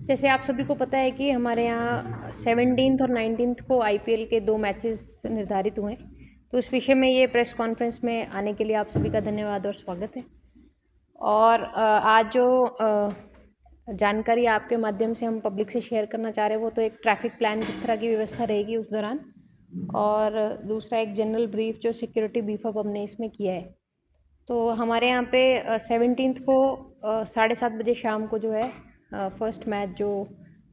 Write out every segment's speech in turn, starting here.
जैसे आप सभी को पता है कि हमारे यहाँ 17th और 19th को आईपीएल के 2 मैचेस निर्धारित हुए हैं। तो इस विषय में ये प्रेस कॉन्फ्रेंस में आने के लिए आप सभी का धन्यवाद और स्वागत है। और आज जो जानकारी आपके माध्यम से हम पब्लिक से शेयर करना चाह रहे हैं वो तो एक ट्रैफिक प्लान किस तरह की व्यवस्था रहेगी उस दौरान, और दूसरा एक जनरल ब्रीफ जो सिक्योरिटी बीफ अप हमने इसमें किया है। तो हमारे यहाँ पे 17th को 7:30 बजे शाम को जो है फर्स्ट मैच जो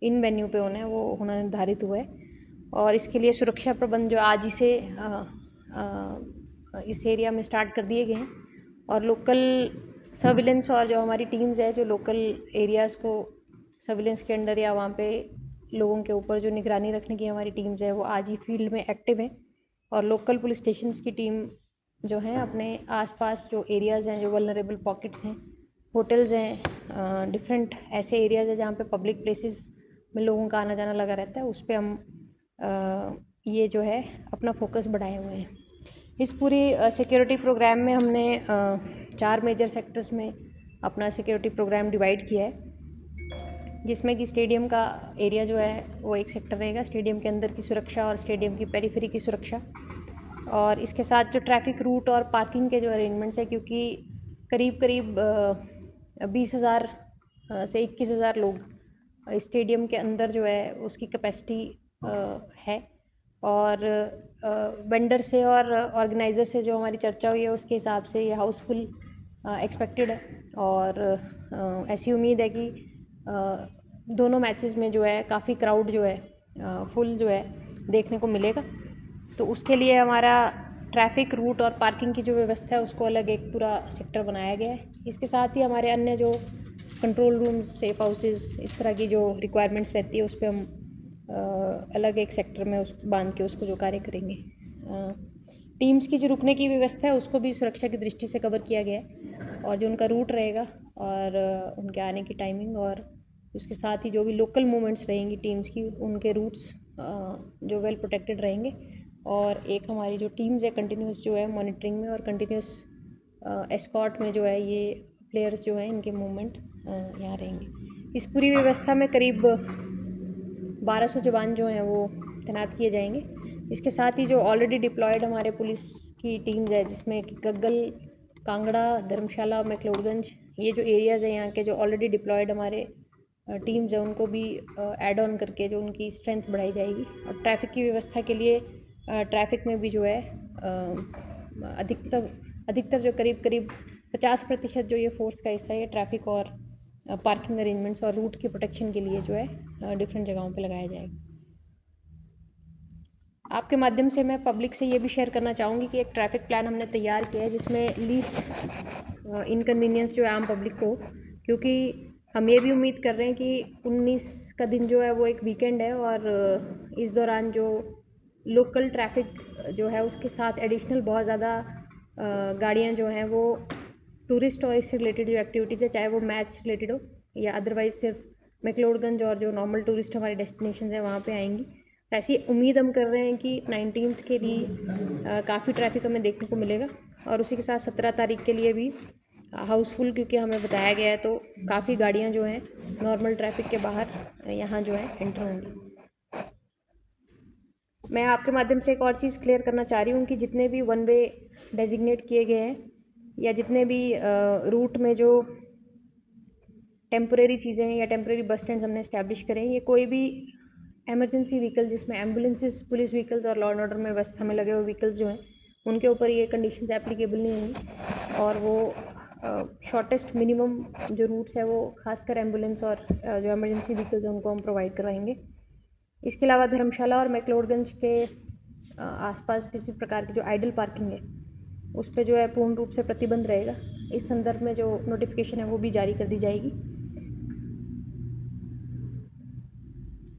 इन वेन्यू पे होना है वो होना निर्धारित हुआ है। और इसके लिए सुरक्षा प्रबंध जो आज ही से इस एरिया में स्टार्ट कर दिए गए हैं, और लोकल सर्विलेंस और जो हमारी टीम्स है जो लोकल एरियाज़ को सर्विलेंस के अंडर या वहाँ पे लोगों के ऊपर जो निगरानी रखने की हमारी टीम्स है वो आज ही फील्ड में एक्टिव हैं। और लोकल पुलिस स्टेशंस की टीम जो है अपने आसपास जो एरियाज़ हैं, जो वल्नरेबल पॉकेट्स हैं, होटल्स हैं, डिफरेंट ऐसे एरियाज़ हैं जहाँ पे पब्लिक प्लेसेस में लोगों का आना जाना लगा रहता है, उस पर हम ये जो है अपना फोकस बढ़ाए हुए हैं। इस पूरी सिक्योरिटी प्रोग्राम में हमने 4 मेजर सेक्टर्स में अपना सिक्योरिटी प्रोग्राम डिवाइड किया है, जिसमें कि स्टेडियम का एरिया जो है वो एक सेक्टर रहेगा, स्टेडियम के अंदर की सुरक्षा और स्टेडियम की पेरीफेरी की सुरक्षा। और इसके साथ जो ट्रैफिक रूट और पार्किंग के जो अरेंजमेंट्स है, क्योंकि करीब करीब 20,000 से 21,000 लोग स्टेडियम के अंदर जो है उसकी कैपेसिटी है। और वेंडर से और ऑर्गेनाइज़र से जो हमारी चर्चा हुई है उसके हिसाब से ये हाउसफुल एक्सपेक्टेड है। और ऐसी उम्मीद है कि दोनों मैचेस में जो है काफ़ी क्राउड जो है फुल जो है देखने को मिलेगा। तो उसके लिए हमारा ट्रैफिक रूट और पार्किंग की जो व्यवस्था है उसको अलग एक पूरा सेक्टर बनाया गया है। इसके साथ ही हमारे अन्य जो कंट्रोल रूम्स, सेफ हाउसेस, इस तरह की जो रिक्वायरमेंट्स रहती है उस पर हम अलग एक सेक्टर में उस बांध के उसको जो कार्य करेंगे। टीम्स की जो रुकने की व्यवस्था है उसको भी सुरक्षा की दृष्टि से कवर किया गया है, और जो उनका रूट रहेगा और उनके आने की टाइमिंग, और उसके साथ ही जो भी लोकल मूवमेंट्स रहेंगी टीम्स की उनके रूट्स जो वेल प्रोटेक्टेड रहेंगे। और एक हमारी जो टीम्स है कंटिन्यूस जो है मॉनिटरिंग में और कंटिन्यूस एस्कॉर्ट में जो है ये प्लेयर्स जो हैं इनके मूवमेंट यहाँ रहेंगे। इस पूरी व्यवस्था में करीब 1200 जवान जो हैं वो तैनात किए जाएंगे। इसके साथ ही जो ऑलरेडी डिप्लॉयड हमारे पुलिस की टीम्स है, जिसमें गग्गल, कांगड़ा, धर्मशाला, मैक्लोडगंज, ये जो एरियाज़ हैं यहाँ के जो ऑलरेडी डिप्लॉयड हमारे टीम्स हैं उनको भी ऐड ऑन करके जो उनकी स्ट्रेंथ बढ़ाई जाएगी। और ट्रैफिक की व्यवस्था के लिए ट्रैफिक में भी जो है अधिकतर जो करीब 50% जो ये फोर्स का हिस्सा है ट्रैफिक और पार्किंग अरेंजमेंट्स और रूट की प्रोटेक्शन के लिए जो है डिफरेंट जगहों पे लगाया जाएगा। आपके माध्यम से मैं पब्लिक से ये भी शेयर करना चाहूँगी कि एक ट्रैफिक प्लान हमने तैयार किया है जिसमें लीस्ट इनकन्वीनियंस जो है आम पब्लिक को, क्योंकि हम ये भी उम्मीद कर रहे हैं कि 19 का दिन जो है वो एक वीकेंड है, और इस दौरान जो लोकल ट्रैफिक जो है उसके साथ एडिशनल बहुत ज़्यादा गाड़ियाँ जो हैं वो टूरिस्ट और इससे रिलेटेड जो एक्टिविटीज़ है, चाहे वो मैच रिलेटेड हो या अदरवाइज सिर्फ मैक्लोडगंज और जो नॉर्मल टूरिस्ट हमारे डेस्टिनेशन हैं वहाँ पे आएंगी। ऐसी उम्मीद हम कर रहे हैं कि 19th के भी काफ़ी ट्रैफिक हमें देखने को मिलेगा, और उसी के साथ 17 तारीख के लिए भी हाउसफुल, क्योंकि हमें बताया गया है तो काफ़ी गाड़ियाँ जो हैं नॉर्मल ट्रैफिक के बाहर यहाँ जो है एंटर होंगी। मैं आपके माध्यम से एक और चीज़ क्लियर करना चाह रही हूँ कि जितने भी वन वे डेजिग्नेट किए गए हैं या जितने भी रूट में जो टेम्परेरी चीज़ें हैं या टेम्परेरी बस स्टैंड्स हमने इस्टेब्लिश करें, ये कोई भी एमरजेंसी व्हीकल जिसमें एम्बुलेंसेस, पुलिस व्हीकल्स और लॉ एंड ऑर्डर में व्यवस्था में लगे हुए व्हीकल्स जो हैं उनके ऊपर ये कंडीशंस एप्लीकेबल नहीं होंगी। और वो शॉर्टेस्ट मिनिमम जो रूट्स है वो खासकर एम्बुलेंस और जो एमरजेंसी व्हीकल्स हैं उनको हम प्रोवाइड करवाएंगे। इसके अलावा धर्मशाला और मैक्लोडगंज के आसपास किसी प्रकार की जो आइडल पार्किंग है उस पर जो है पूर्ण रूप से प्रतिबंध रहेगा। इस संदर्भ में जो नोटिफिकेशन है वो भी जारी कर दी जाएगी।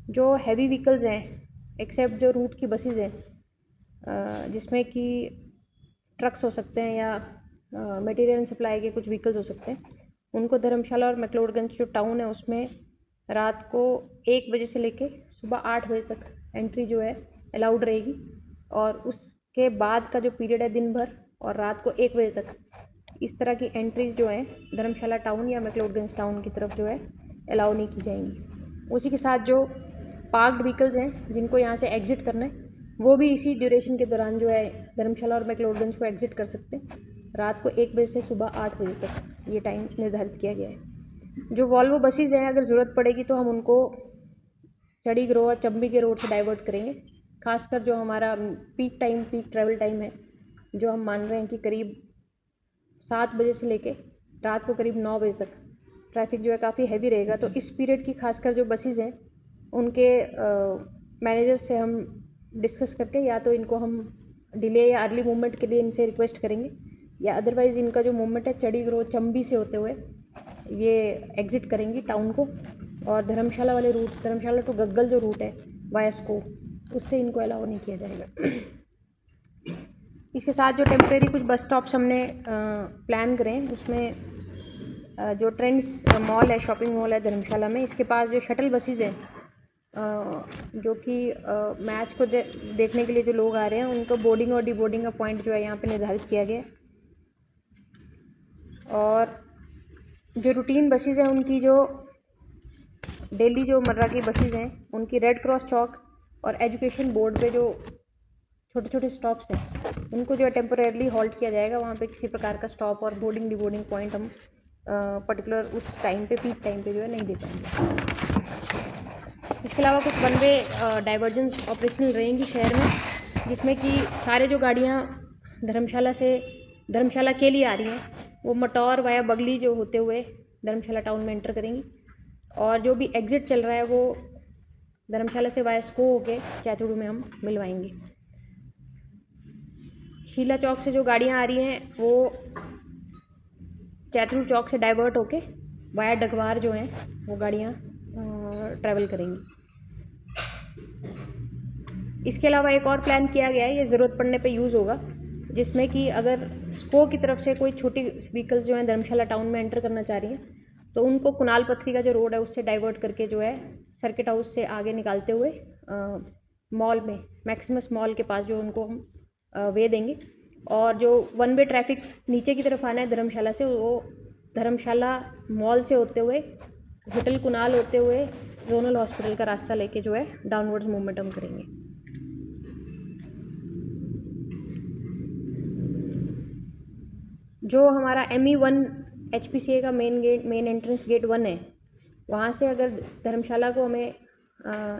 जो हैवी व्हीकल्स हैं एक्सेप्ट जो रूट की बसेस हैं जिसमें कि ट्रक्स हो सकते हैं या मटेरियल सप्लाई के कुछ व्हीकल्स हो सकते हैं, उनको धर्मशाला और मैक्लोडगंज जो टाउन है उसमें रात को 1 बजे से लेके सुबह 8 बजे तक एंट्री जो है अलाउड रहेगी। और उसके बाद का जो पीरियड है दिन भर और रात को 1 बजे तक इस तरह की एंट्रीज जो हैं धर्मशाला टाउन या मैक्लोडगंज टाउन की तरफ जो है अलाउ नहीं की जाएंगी। उसी के साथ जो पार्क्ड व्हीकल्स हैं जिनको यहाँ से एग्ज़िट करना है वो भी इसी ड्यूरेशन के दौरान जो है धर्मशाला और मैक्लोडगंज को एग्ज़िट कर सकते हैं। रात को 1 बजे से सुबह 8 बजे तक ये टाइम निर्धारित किया गया है। जो वॉल्वो बसेज़ हैं अगर ज़रूरत पड़ेगी तो हम उनको चड़ी ग्रोह और चंबी के रोड से डाइवर्ट करेंगे। खासकर जो हमारा पीक ट्रैवल टाइम है जो हम मान रहे हैं कि करीब 7 बजे से लेके रात को करीब 9 बजे तक ट्रैफिक जो है काफ़ी हैवी रहेगा। तो इस पीरियड की खासकर जो बसेज़ हैं उनके मैनेजर से हम डिस्कस करके या तो इनको हम डिले या अर्ली मूवमेंट के लिए इनसे रिक्वेस्ट करेंगे या अदरवाइज़ इनका जो मूवमेंट है चड़ी ग्रोह चंबी से होते हुए ये एग्ज़िट करेंगी टाउन को और धर्मशाला वाले रूट धर्मशाला टू गग्गल जो रूट है वाया स्को उससे इनको अलाउ नहीं किया जाएगा। इसके साथ जो टेम्परेरी कुछ बस स्टॉप्स हमने प्लान करें उसमें जो ट्रेंड्स मॉल है शॉपिंग मॉल है धर्मशाला में, इसके पास जो शटल बसेज़ हैं जो कि मैच को देखने के लिए जो लोग आ रहे हैं उनको बोर्डिंग और डिबोर्डिंग का पॉइंट जो है यहाँ पे निर्धारित किया गया है। और जो रूटीन बसेज़ हैं उनकी जो डेली जो मर्रा की बसेज़ हैं उनकी रेड क्रॉस चौक और एजुकेशन बोर्ड पे जो छोटे छोटे स्टॉप्स हैं उनको जो है टेम्पोरेरली हॉल्ट किया जाएगा। वहाँ पे किसी प्रकार का स्टॉप और बोर्डिंग डिबोर्डिंग पॉइंट हम पर्टिकुलर उस टाइम पे पीक टाइम पे जो है नहीं दे पाएंगे। इसके अलावा कुछ वन वे डाइवर्जेंस ऑपरेशनल रहेंगी शहर में जिसमें कि सारे जो गाड़ियाँ धर्मशाला के लिए आ रही हैं वो मटौर वाया बगली जो होते हुए धर्मशाला टाउन में एंटर करेंगी और जो भी एग्ज़िट चल रहा है वो धर्मशाला से वाया स्को होके चैथुड़ में हम मिलवाएंगे। शीला चौक से जो गाड़ियाँ आ रही हैं वो चैथुड़ चौक से डाइवर्ट होके वाया डगवार जो हैं वो गाड़ियाँ ट्रैवल करेंगी। इसके अलावा एक और प्लान किया गया है, ये ज़रूरत पड़ने पे यूज़ होगा, जिसमें कि अगर स्को की तरफ से कोई छोटी व्हीकल्स जो हैं धर्मशाला टाउन में एंटर करना चाह रही हैं तो उनको कुणाल पथरी का जो रोड है उससे डाइवर्ट करके जो है सर्किट हाउस से आगे निकालते हुए मॉल में मैक्सिमस मॉल के पास जो उनको हम वे देंगे। और जो वन वे ट्रैफिक नीचे की तरफ आना है धर्मशाला से वो धर्मशाला मॉल से होते हुए होटल कुणाल होते हुए जोनल हॉस्पिटल का रास्ता लेके जो है डाउनवर्ड्स मूवमेंट हम करेंगे। जो हमारा ME1 HPCA का मेन एंट्रेंस गेट 1 है वहाँ से अगर धर्मशाला को हमें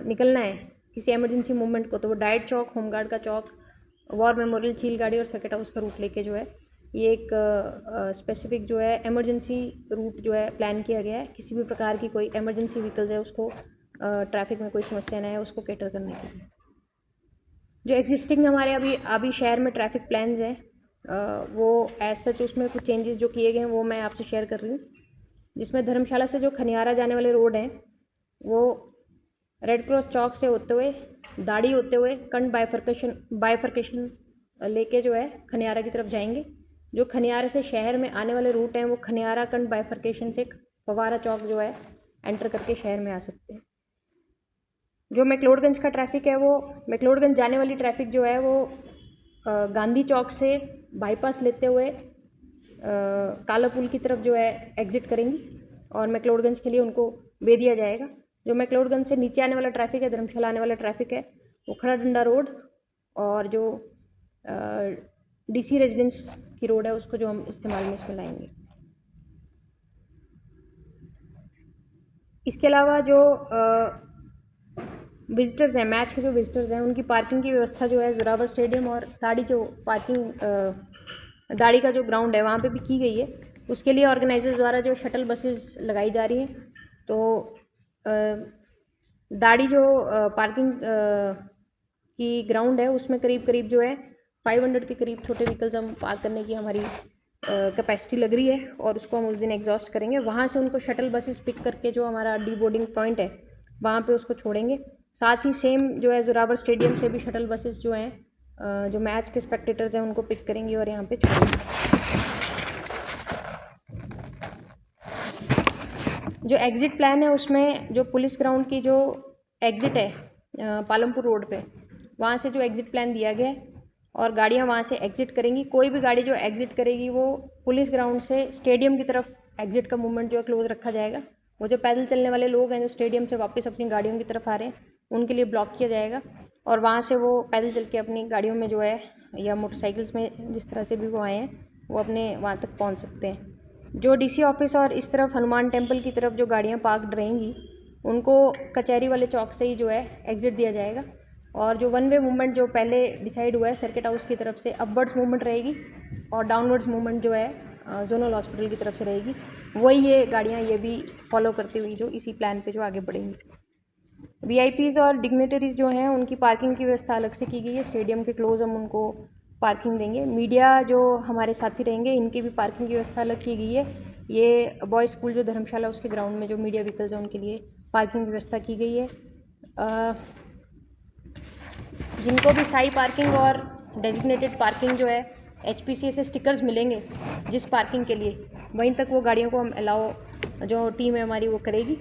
निकलना है किसी एमरजेंसी मूवमेंट को तो वो डाइट चौक, होमगार्ड का चौक, वॉर मेमोरियल, चील गाड़ी और सर्किट हाउस का रूट लेके जो है ये एक स्पेसिफिक जो है एमरजेंसी रूट जो है प्लान किया गया है। किसी भी प्रकार की कोई एमरजेंसी व्हीकल्स है उसको ट्रैफिक में कोई समस्या ना है उसको कैटर करने के लिए। जो एग्जिस्टिंग हमारे अभी शहर में ट्रैफिक प्लान्स हैं वो एज सच उसमें कुछ चेंजेस जो किए गए हैं वो मैं आपसे शेयर कर रही हूँ। जिसमें धर्मशाला से जो खनियारा जाने वाले रोड हैं वो रेड क्रॉस चौक से होते हुए दाढ़ी होते हुए कंड बाइफर्केशन लेके जो है खनियारा की तरफ जाएंगे। जो खनियारे से शहर में आने वाले रूट हैं वो खनियारा कंड बाइफर्केशन से फवारा चौक जो है एंटर करके शहर में आ सकते हैं। जो मैक्लोडगंज का ट्रैफिक है वो मैक्लोडगंज जाने वाली ट्रैफिक जो है वो गांधी चौक से बाईपास लेते हुए काला पुल की तरफ जो है एग्ज़िट करेंगी और मैक्लोडगंज के लिए उनको वे दिया जाएगा। जो मैक्लोडगंज से नीचे आने वाला ट्रैफिक है धर्मशाला आने वाला ट्रैफिक है वो खड़ा डंडा रोड और जो DC रेजिडेंस की रोड है उसको जो हम इस्तेमाल में इसमें लाएंगे। इसके अलावा जो विजिटर्स हैं मैच के जो विजिटर्स हैं उनकी पार्किंग की व्यवस्था जो है जोरावर स्टेडियम और दाड़ी जो पार्किंग दाड़ी का जो ग्राउंड है वहाँ पे भी की गई है। उसके लिए ऑर्गेनाइजर्स द्वारा जो शटल बसेस लगाई जा रही हैं तो दाड़ी जो पार्किंग की ग्राउंड है उसमें करीब जो है 500 के करीब छोटे व्हीकल्स हम पार्क करने की हमारी कैपेसिटी लग रही है और उसको हम उस दिन एग्जॉस्ट करेंगे। वहाँ से उनको शटल बसेस पिक करके जो हमारा डीबोर्डिंग पॉइंट है वहाँ पे उसको छोड़ेंगे। साथ ही सेम जो है जोरावर स्टेडियम से भी शटल बसेस जो हैं जो मैच के स्पेक्टेटर्स हैं उनको पिक करेंगी और यहाँ पे छोड़ेंगे। जो एग्ज़िट प्लान है उसमें जो पुलिस ग्राउंड की जो एग्ज़िट है पालमपुर रोड पे वहाँ से जो एग्ज़िट प्लान दिया गया है और गाड़ियाँ वहाँ से एग्ज़िट करेंगी। कोई भी गाड़ी जो एग्ज़िट करेगी वो पुलिस ग्राउंड से स्टेडियम की तरफ एग्ज़िट का मूवमेंट जो है क्लोज रखा जाएगा वो जो पैदल चलने वाले लोग हैं जो स्टेडियम से वापस अपनी गाड़ियों की तरफ आ रहे हैं उनके लिए ब्लॉक किया जाएगा और वहाँ से वो पैदल चल के अपनी गाड़ियों में जो है या मोटरसाइकिल्स में जिस तरह से भी वो आए हैं वो अपने वहाँ तक पहुँच सकते हैं। जो डीसी ऑफिस और इस तरफ हनुमान टेम्पल की तरफ जो गाड़ियाँ पार्कड रहेंगी उनको कचहरी वाले चौक से ही जो है एग्ज़िट दिया जाएगा और जो वन वे मूवमेंट जो पहले डिसाइड हुआ है सर्किट हाउस की तरफ से अपवर्ड्स मूवमेंट रहेगी और डाउनवर्ड्स मूवमेंट जो है जोनल हॉस्पिटल की तरफ से रहेगी। वही ये गाड़ियाँ ये भी फॉलो करती हुई जो इसी प्लान पे जो आगे बढ़ेंगी। वीआईपीज़ और डिग्नेटरीज़ जो हैं उनकी पार्किंग की व्यवस्था अलग से की गई है। स्टेडियम के क्लोज हम उनको पार्किंग देंगे। मीडिया जो हमारे साथी रहेंगे इनकी भी पार्किंग की व्यवस्था अलग की गई है। ये बॉयज़ स्कूल जो धर्मशाला उसके ग्राउंड में जो मीडिया व्हीकल्स हैं उनके लिए पार्किंग की व्यवस्था की गई है। जिनको भी साई पार्किंग और डेजिग्नेटेड पार्किंग जो है HPCA से स्टिकर्स मिलेंगे जिस पार्किंग के लिए वहीं तक वो गाड़ियों को हम अलाउ जो टीम है हमारी वो करेगी।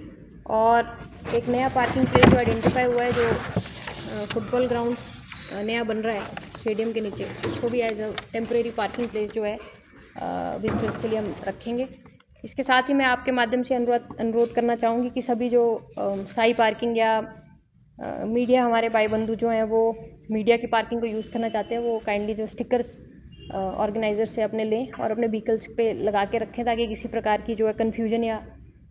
और एक नया पार्किंग प्लेस जो आइडेंटिफाई हुआ है जो फुटबॉल ग्राउंड नया बन रहा है स्टेडियम के नीचे उसको भी as a temporary parking place जो है विजिटर्स के लिए हम रखेंगे। इसके साथ ही मैं आपके माध्यम से अनुरोध करना चाहूँगी कि सभी जो साई पार्किंग या मीडिया हमारे भाई बंधु जो हैं वो मीडिया की पार्किंग को यूज़ करना चाहते हैं वो काइंडली जो स्टिकर्स ऑर्गेनाइज़र से अपने लें और अपने व्हीकल्स पे लगा के रखें ताकि किसी प्रकार की जो है कन्फ्यूजन या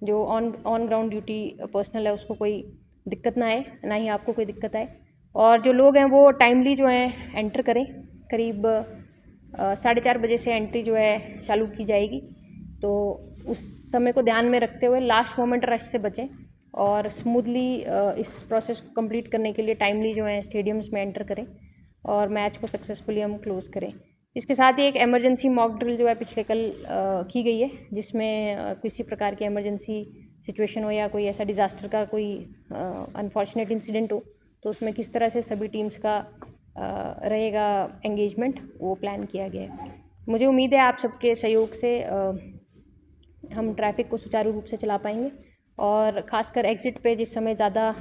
जो ऑन ग्राउंड ड्यूटी पर्सनल है उसको कोई दिक्कत ना आए, ना ही आपको कोई दिक्कत आए। और जो लोग हैं वो टाइमली जो है एंटर करें। करीब 4:30 बजे से एंट्री जो है चालू की जाएगी तो उस समय को ध्यान में रखते हुए लास्ट मोमेंट रश से बचें और स्मूथली इस प्रोसेस को कंप्लीट करने के लिए टाइमली जो है स्टेडियम्स में एंटर करें और मैच को सक्सेसफुली हम क्लोज़ करें। इसके साथ ही एक इमरजेंसी मॉक ड्रिल जो है पिछले कल की गई है जिसमें किसी प्रकार की इमरजेंसी सिचुएशन हो या कोई ऐसा डिज़ास्टर का कोई अनफॉर्चुनेट इंसिडेंट हो तो उसमें किस तरह से सभी टीम्स का रहेगा एंगेजमेंट वो प्लान किया गया है। मुझे उम्मीद है आप सबके सहयोग से हम ट्रैफिक को सुचारू रूप से चला पाएंगे और ख़ासकर एग्ज़िट पे जिस समय ज़्यादा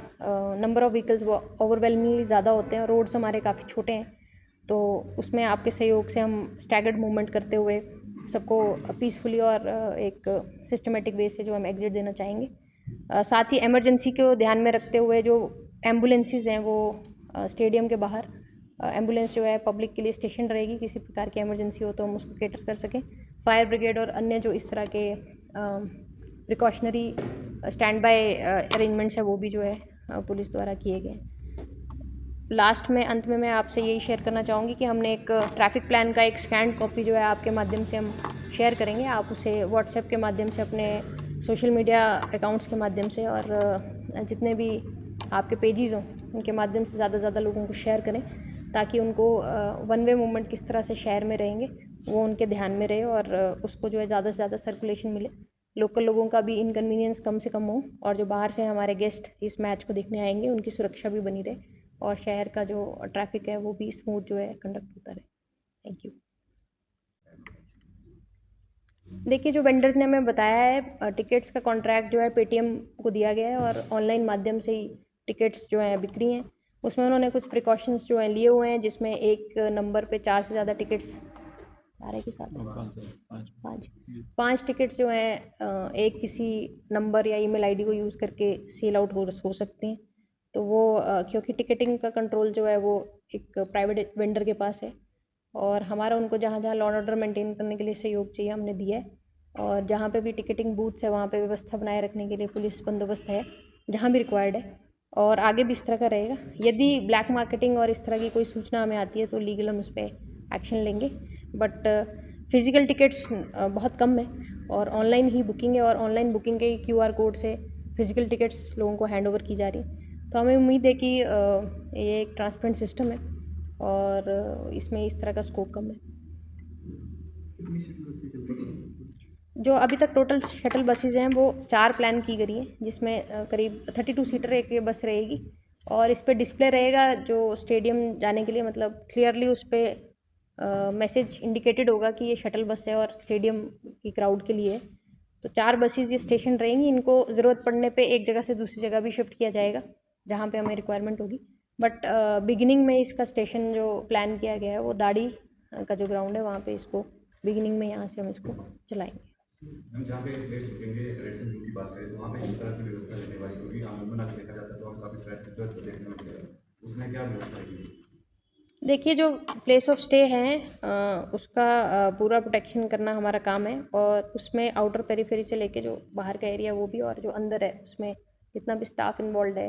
नंबर ऑफ़ व्हीकल्स वो ओवरवेलमिंगली ज़्यादा होते हैं और रोड्स हमारे काफ़ी छोटे हैं तो उसमें आपके सहयोग से हम स्टैगर्ड मूवमेंट करते हुए सबको पीसफुली और एक सिस्टमेटिक वे से जो हम एग्ज़िट देना चाहेंगे। साथ ही इमरजेंसी को ध्यान में रखते हुए जो एम्बुलेंसेस हैं वो स्टेडियम के बाहर एम्बुलेंस जो है पब्लिक के लिए स्टेशन रहेगी, किसी प्रकार की इमरजेंसी हो तो हम उसको कैटर कर सकें। फायर ब्रिगेड और अन्य जो इस तरह के प्रिकॉशनरी स्टैंड बाय अरेंजमेंट्स है वो भी जो है पुलिस द्वारा किए गए। लास्ट में अंत में मैं आपसे यही शेयर करना चाहूँगी कि हमने एक ट्रैफिक प्लान का एक स्कैंड कॉपी जो है आपके माध्यम से हम शेयर करेंगे। आप उसे व्हाट्सएप के माध्यम से अपने सोशल मीडिया अकाउंट्स के माध्यम से और जितने भी आपके पेजेस हों उनके माध्यम से ज़्यादा से ज़्यादा लोगों को शेयर करें ताकि उनको वन वे मूवमेंट किस तरह से शहर में रहेंगे वो उनके ध्यान में रहे और उसको जो है ज़्यादा से ज़्यादा सर्कुलेशन मिले, लोकल लोगों का भी इनकन्वीनियंस कम से कम हो और जो बाहर से हमारे गेस्ट इस मैच को देखने आएंगे उनकी सुरक्षा भी बनी रहे और शहर का जो ट्रैफिक है वो भी स्मूथ जो है कंडक्ट होता रहे। Thank you. देखिए जो वेंडर्स ने हमें बताया है टिकट्स का कॉन्ट्रैक्ट जो है पेटीएम को दिया गया है और ऑनलाइन माध्यम से ही टिकट्स जो हैं बिक्री हैं। उसमें उन्होंने कुछ प्रिकॉशंस जो हैं लिए हुए हैं जिसमें एक नंबर पे 4 से ज़्यादा टिकट्स 4 है कि 7 5 टिकट्स जो हैं एक किसी नंबर या ईमेल आईडी को यूज़ करके सेल आउट हो सकते हैं। तो वो क्योंकि टिकटिंग का कंट्रोल जो है वो एक प्राइवेट वेंडर के पास है और हमारा उनको जहाँ जहाँ लॉ एंड ऑर्डर मेंटेन करने के लिए सहयोग चाहिए हमने दिया है और जहाँ पे भी टिकटिंग बूथ्स है वहाँ पे व्यवस्था बनाए रखने के लिए पुलिस बंदोबस्त है जहाँ भी रिक्वायर्ड है और आगे भी इस तरह का रहेगा। यदि ब्लैक मार्केटिंग और इस तरह की कोई सूचना हमें आती है तो लीगल हम उस पर एक्शन लेंगे। बट फिज़िकल टिकट्स बहुत कम है और ऑनलाइन ही बुकिंग है और ऑनलाइन बुकिंग के QR कोड से फिज़िकल टिकट्स लोगों को हैंड ओवर की जा रही है। तो हमें उम्मीद है कि ये एक ट्रांसपेरेंट सिस्टम है और इसमें इस तरह का स्कोप कम है। जो अभी तक टोटल शटल बसेज हैं वो 4 प्लान की गई हैं जिसमें करीब 32 सीटर एक ये बस रहेगी और इस पर डिस्प्ले रहेगा जो स्टेडियम जाने के लिए मतलब क्लियरली उस पर मैसेज इंडिकेटेड होगा कि ये शटल बस है और स्टेडियम की क्राउड के लिए है। तो 4 बसेज ये स्टेशन रहेंगी, इनको ज़रूरत पड़ने पे एक जगह से दूसरी जगह भी शिफ्ट किया जाएगा जहाँ पे हमें रिक्वायरमेंट होगी। बट बिगिनिंग में इसका स्टेशन जो प्लान किया गया है वो दाड़ी का जो ग्राउंड है वहाँ पे इसको बिगिनिंग में यहाँ से हम इसको चलाएंगे। हम जहाँ पे प्लेस रुकेंगे रेड एंड ब्लू की बात करें तो वहाँ पे किस तरह की व्यवस्था रहने वाली, क्योंकि आमूमन अगर देखा जाता है तो हम काफ़ी ट्रैफिक जो है देखने को मिलेगा, उसमें क्या व्यवस्था रहेगी? देखिए, जो प्लेस ऑफ स्टे है उसका पूरा प्रोटेक्शन करना हमारा काम है, और उसमें आउटर पेरिफेरी से लेके जो बाहर का एरिया वो भी, और जो अंदर है उसमें जितना भी स्टाफ इन्वॉल्व है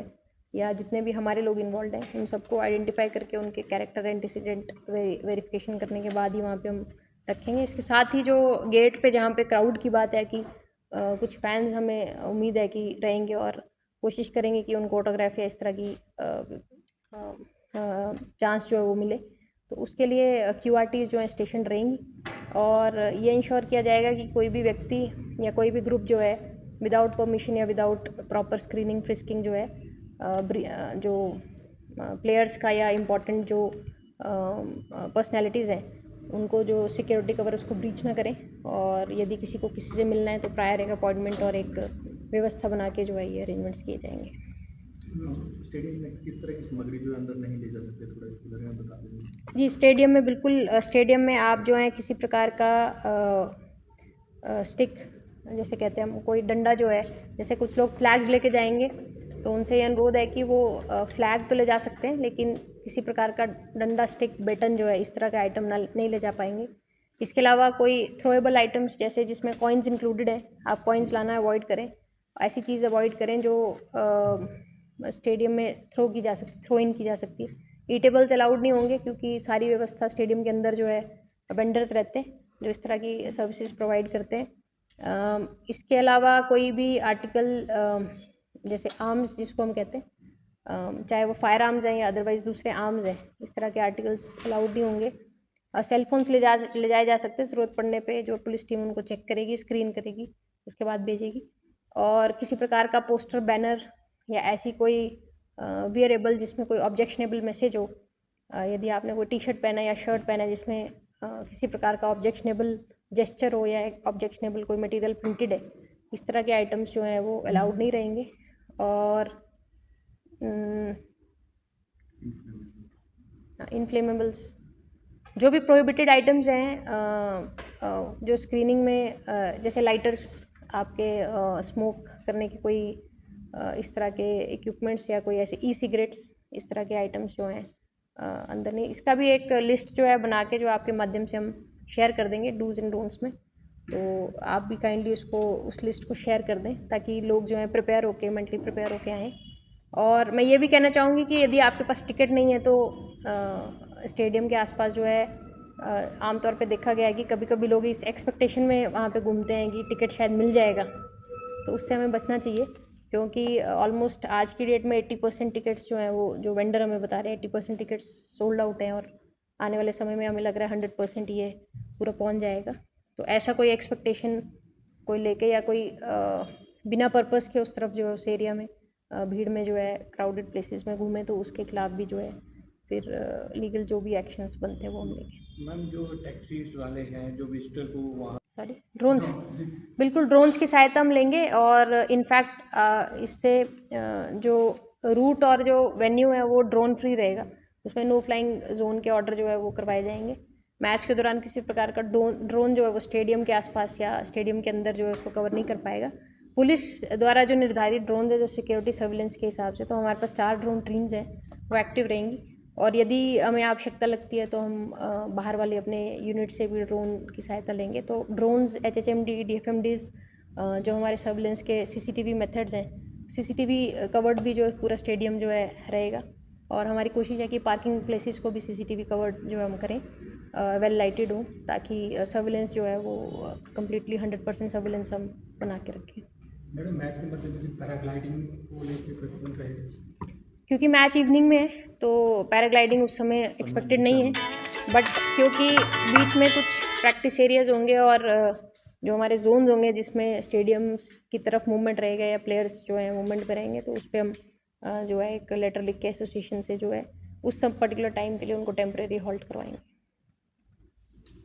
या जितने भी हमारे लोग इन्वॉल्व हैं, उन सबको आइडेंटिफाई करके उनके कैरेक्टर एंटीसीडेंट वेरिफिकेशन करने के बाद ही वहाँ पे हम रखेंगे। इसके साथ ही जो गेट पे जहाँ पे क्राउड की बात है कि कुछ फैंस हमें उम्मीद है कि रहेंगे, और कोशिश करेंगे कि उनको ऑटोग्राफ या इस तरह की चांस जो है वो मिले, तो उसके लिए क्यूआरटीज़ जो है स्टेशन रहेंगी, और ये इंश्योर किया जाएगा कि कोई भी व्यक्ति या कोई भी ग्रुप जो है विदाउट परमिशन या विदाउट प्रॉपर स्क्रीनिंग फ्रिस्किंग जो है जो प्लेयर्स का या इम्पोर्टेंट जो पर्सनैलिटीज़ हैं उनको जो सिक्योरिटी कवर उसको ब्रीच ना करें, और यदि किसी को किसी से मिलना है तो प्रायर एक अपॉइंटमेंट और एक व्यवस्था बना के जो है ये अरेंजमेंट्स किए जाएंगे। स्टेडियम में किस तरह की सामग्री जो है अंदर नहीं ले जा सकते, थोड़ा इसके बारे में बता देंगे? जी, स्टेडियम में बिल्कुल स्टेडियम में आप जो है किसी प्रकार का स्टिक, जैसे कहते हैं हम, कोई डंडा जो है, जैसे कुछ लोग फ्लैग्स लेके जाएंगे तो उनसे ये अनुरोध है कि वो फ्लैग तो ले जा सकते हैं लेकिन किसी प्रकार का डंडा, स्टिक, बेटन जो है इस तरह का आइटम ना नहीं ले जा पाएंगे। इसके अलावा कोई थ्रोएबल आइटम्स जैसे जिसमें कॉइन्स इंक्लूडेड है, आप कॉइन्स लाना अवॉइड करें, ऐसी चीज़ अवॉइड करें जो स्टेडियम में थ्रो इन की जा सकती है। ईटेबल्स अलाउड नहीं होंगे क्योंकि सारी व्यवस्था स्टेडियम के अंदर जो है वेंडर्स रहते हैं जो इस तरह की सर्विसेज प्रोवाइड करते हैं। इसके अलावा कोई भी आर्टिकल जैसे आर्म्स जिसको हम कहते हैं, चाहे वो फायर आर्म्स हैं या अदरवाइज दूसरे आर्म्स हैं, इस तरह के आर्टिकल्स अलाउड नहीं होंगे। सेल फोन्स ले जाए जा सकते हैं, ज़रूरत पड़ने पे जो पुलिस टीम उनको चेक करेगी, स्क्रीन करेगी, उसके बाद भेजेगी। और किसी प्रकार का पोस्टर, बैनर या ऐसी कोई वियरेबल जिसमें कोई ऑब्जेक्शनेबल मैसेज हो, यदि आपने कोई टी शर्ट पहना या शर्ट पहना है जिसमें किसी प्रकार का ऑब्जेक्शनेबल जेस्चर हो या एक ऑब्जेक्शनेबल कोई मटेरियल प्रिंटेड है, इस तरह के आइटम्स जो हैं वो अलाउड नहीं रहेंगे। और इनफ्लेमेबल्स, जो भी प्रोहिबिटेड आइटम्स हैं जो स्क्रीनिंग में जैसे लाइटर्स, आपके स्मोक करने की कोई इस तरह के इक्विपमेंट्स या कोई ऐसे ई सिगरेट्स, इस तरह के आइटम्स जो हैं अंदर नहीं। इसका भी एक लिस्ट जो है बना के जो आपके माध्यम से हम शेयर कर देंगे डूज एंड डोंट्स में, तो आप भी काइंडली उसको उस लिस्ट को शेयर कर दें ताकि लोग जो हैं प्रिपेयर होके, मेंटली प्रिपेयर होके आएँ। और मैं ये भी कहना चाहूँगी कि यदि आपके पास टिकट नहीं है तो स्टेडियम के आसपास जो है आमतौर पे देखा गया है कि कभी कभी लोग इस एक्सपेक्टेशन में वहाँ पे घूमते हैं कि टिकट शायद मिल जाएगा, तो उससे हमें बचना चाहिए क्योंकि ऑलमोस्ट आज की डेट में 80% टिकट्स जो हैं वो जो वेंडर हमें बता रहे हैं 80% टिकट्स सोल्ड आउट हैं, और आने वाले समय में हमें लग रहा है 100% ये पूरा पहुँच जाएगा। तो ऐसा कोई एक्सपेक्टेशन कोई लेके या कोई बिना पर्पस के उस तरफ जो है उस एरिया में भीड़ में जो है क्राउडेड प्लेसेस में घूमे तो उसके खिलाफ भी जो है फिर लीगल जो भी एक्शंस बनते हैं वो हम लेंगे। मैम, जो टैक्सीज वाले हैं जो विजिटर को वहाँ सॉरी, ड्रोन्स, बिल्कुल ड्रोन्स की सहायता हम लेंगे, और इनफैक्ट इससे जो रूट और जो वेन्यू है वो ड्रोन फ्री रहेगा, उसमें नो फ्लाइंग जोन के ऑर्डर जो है वो करवाए जाएंगे। मैच के दौरान किसी प्रकार का ड्रोन जो है वो स्टेडियम के आसपास या स्टेडियम के अंदर जो है उसको कवर नहीं कर पाएगा। पुलिस द्वारा जो निर्धारित ड्रोन है जो सिक्योरिटी सर्विलेंस के हिसाब से, तो हमारे पास 4 ड्रोन टीम्स हैं वो एक्टिव रहेंगी, और यदि हमें आवश्यकता लगती है तो हम बाहर वाले अपने यूनिट से भी ड्रोन की सहायता लेंगे। तो ड्रोन्स, HHMD, DFMDs जो हमारे सर्विलेंस के CCTV मेथड्स हैं, CCTV कवर्ड भी जो पूरा स्टेडियम जो है रहेगा, और हमारी कोशिश है कि पार्किंग प्लेसेस को भी CCTV कवर्ड जो है हम करें, वेल लाइटेड हो, ताकि सर्विलेंस जो है वो कम्प्लीटली 100% सर्विलेंस हम बना के रखें। मैडम, मैच के मद्देनजर पैराग्लाइडिंग को लेकर प्रतिबंध रहेगा? क्योंकि मैच इवनिंग में है तो पैराग्लाइडिंग उस समय एक्सपेक्टेड नहीं है, बट क्योंकि बीच में कुछ प्रैक्टिस एरियाज होंगे और जो हमारे जोन्स होंगे जिसमें स्टेडियम्स की तरफ मूवमेंट रहेगा या प्लेयर्स जो है मूवमेंट पे रहेंगे, तो उस पर हम जो है एक लेटर लिख के एसोसिएशन से जो है उस सब पर्टिकुलर टाइम के लिए उनको टेम्परेरी हॉल्ट करवाएंगे।